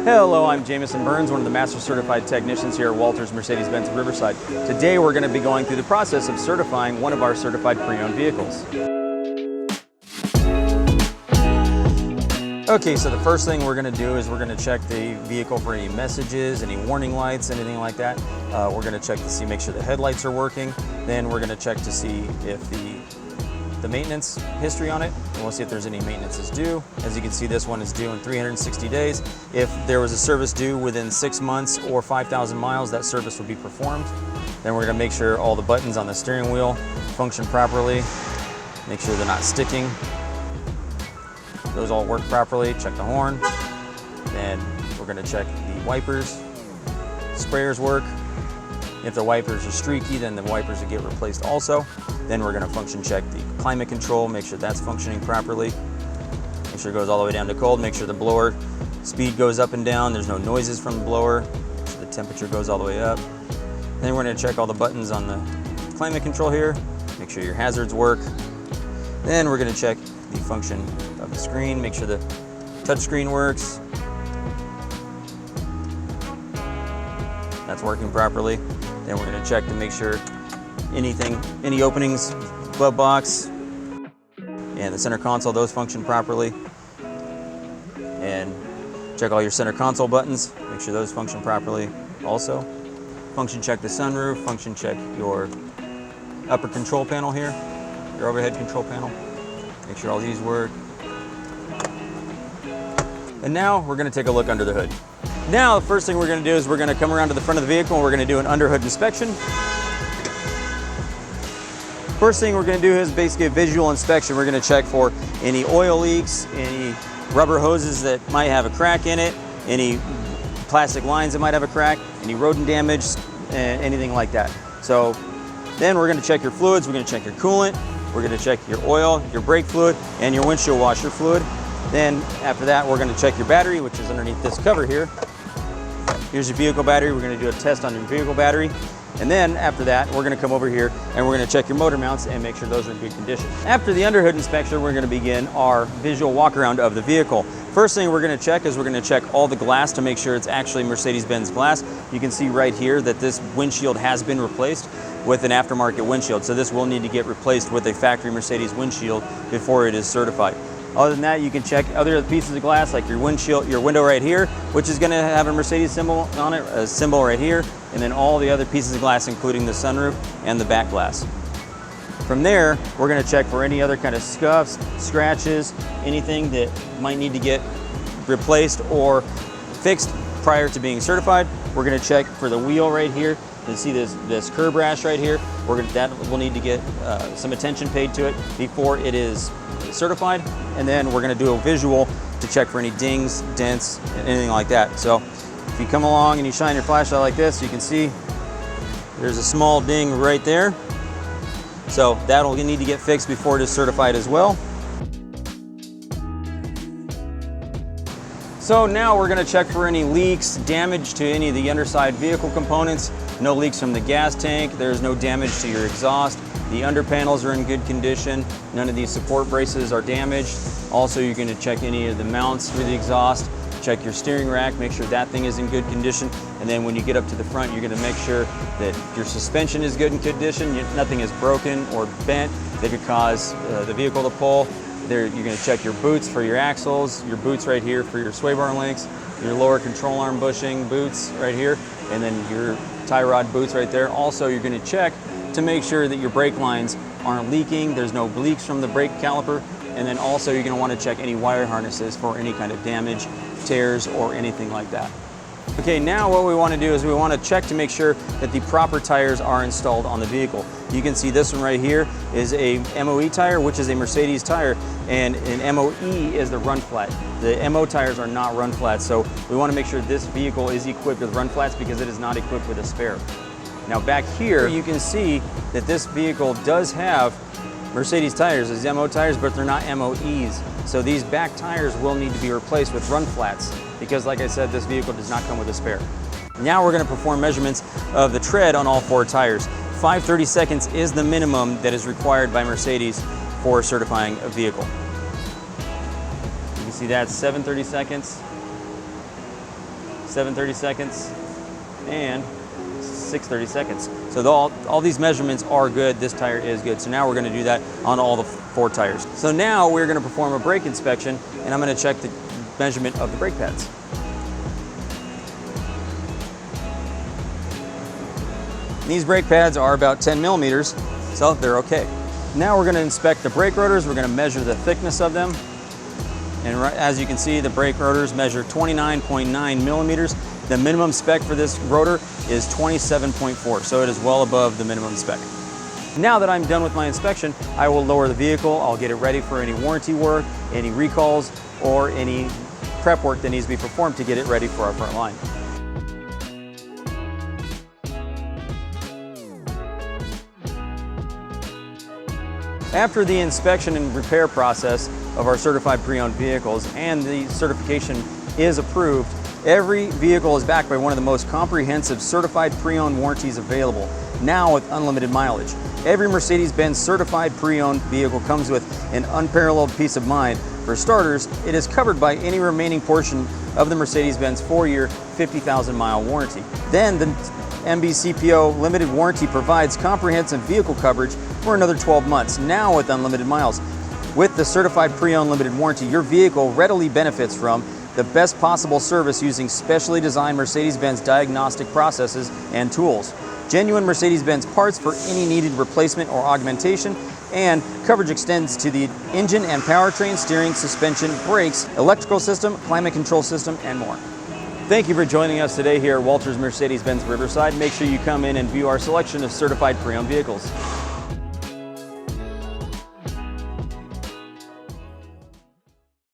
Hello, I'm Jamison Burns, one of the Master Certified Technicians here at Walters Mercedes-Benz Riverside. Today we're going to be going through the process of certifying one of our certified pre-owned vehicles. Okay, so the first thing we're going to do is we're going to check the vehicle for any messages, any warning lights, anything like that. We're going to check to see, make sure the headlights are working. Then we're going to check to see if the maintenance history on it, and we'll see if there's any maintenance is due. As you can see, this one is due in 360 days. If there was a service due within 6 months or 5,000 miles, that service would be performed. Then we're going to make sure all the buttons on the steering wheel function properly, make sure they're not sticking. Those all work properly. Check the horn. Then we're going to check the wipers. Sprayers work. If the wipers are streaky, then the wipers will get replaced also. Then we're going to function check the climate control, make sure that's functioning properly. Make sure it goes all the way down to cold, make sure the blower speed goes up and down, there's no noises from the blower, so the temperature goes all the way up. Then we're going to check all the buttons on the climate control here, make sure your hazards work. Then we're going to check the function of the screen, make sure the touch screen works. That's working properly. Then we're going to check to make sure any openings, glove box, and the center console, those function properly. And check all your center console buttons, make sure those function properly also. Function check the sunroof, function check your upper control panel here, your overhead control panel. Make sure all these work. And now we're going to take a look under the hood. Now the first thing we're going to do is we're going to come around to the front of the vehicle and we're going to do an under hood inspection. First thing we're going to do is basically a visual inspection. We're going to check for any oil leaks, any rubber hoses that might have a crack in it, any plastic lines that might have a crack, any rodent damage, and anything like that. So then we're going to check your fluids, we're going to check your coolant, we're going to check your oil, your brake fluid, and your windshield washer fluid. Then after that, we're going to check your battery, which is underneath this cover here. Here's your vehicle battery. We're going to do a test on your vehicle battery. And then after that, we're going to come over here and we're going to check your motor mounts and make sure those are in good condition. After the underhood inspection, we're going to begin our visual walk around of the vehicle. First thing we're going to check is we're going to check all the glass to make sure it's actually Mercedes-Benz glass. You can see right here that this windshield has been replaced with an aftermarket windshield. So this will need to get replaced with a factory Mercedes windshield before it is certified. Other than that, you can check other pieces of glass like your windshield, your window right here, which is going to have a Mercedes symbol on it, a symbol right here, and then all the other pieces of glass, including the sunroof and the back glass. From there, we're going to check for any other kind of scuffs, scratches, anything that might need to get replaced or fixed prior to being certified. We're going to check for the wheel right here. You see this curb rash right here. That will need to get some attention paid to it before it is certified. And then we're going to do a visual to check for any dings, dents, and anything like that. So if you come along and you shine your flashlight like this, you can see there's a small ding right there. So that'll need to get fixed before it is certified as well. So now we're going to check for any leaks, damage to any of the underside vehicle components. No leaks from the gas tank. There's no damage to your exhaust. The under panels are in good condition. None of these support braces are damaged. Also, you're going to check any of the mounts for the exhaust. Check your steering rack, make sure that thing is in good condition. And then when you get up to the front, you're going to make sure that your suspension is good in condition. Nothing is broken or bent that could cause the vehicle to pull. You're going to check your boots for your axles, your boots right here for your sway bar links, your lower control arm bushing boots right here, and then your tie rod boots right there. Also, you're going to check to make sure that your brake lines aren't leaking, there's no leaks from the brake caliper, and then also you're going to want to check any wire harnesses for any kind of damage, tears, or anything like that. Okay, now what we want to do is we want to check to make sure that the proper tires are installed on the vehicle. You can see this one right here is a MOE tire, which is a Mercedes tire, and an MOE is the run flat. The MO tires are not run flats, so we want to make sure this vehicle is equipped with run flats because it is not equipped with a spare. Now back here, you can see that this vehicle does have Mercedes tires, these MO tires, but they're not MOEs. So these back tires will need to be replaced with run flats because, like I said, this vehicle does not come with a spare. Now we're going to perform measurements of the tread on all 4 tires. 5/30 seconds is the minimum that is required by Mercedes for certifying a vehicle. You can see that's 7/30 seconds. 7:30 seconds, and 6:30 seconds. So all these measurements are good. This tire is good. So now we're going to do that on all the 4 tires. So now we're going to perform a brake inspection, and I'm going to check the measurement of the brake pads. These brake pads are about 10 millimeters, so they're okay. Now we're going to inspect the brake rotors. We're going to measure the thickness of them. And as you can see, the brake rotors measure 29.9 millimeters. The minimum spec for this rotor is 27.4, so it is well above the minimum spec. Now that I'm done with my inspection, I will lower the vehicle. I'll get it ready for any warranty work, any recalls, or any prep work that needs to be performed to get it ready for our front line. After the inspection and repair process of our certified pre-owned vehicles and the certification is approved, every vehicle is backed by one of the most comprehensive certified pre-owned warranties available, now with unlimited mileage. Every Mercedes-Benz certified pre-owned vehicle comes with an unparalleled peace of mind. For starters, it is covered by any remaining portion of the Mercedes-Benz 4-year, 50,000-mile warranty. Then the MBCPO limited warranty provides comprehensive vehicle coverage for another 12 months, now with unlimited miles. With the certified pre-owned limited warranty, your vehicle readily benefits from the best possible service using specially designed Mercedes-Benz diagnostic processes and tools, genuine Mercedes-Benz parts for any needed replacement or augmentation, and coverage extends to the engine and powertrain, steering, suspension, brakes, electrical system, climate control system, and more. Thank you for joining us today here at Walters Mercedes-Benz Riverside. Make sure you come in and view our selection of certified pre-owned vehicles.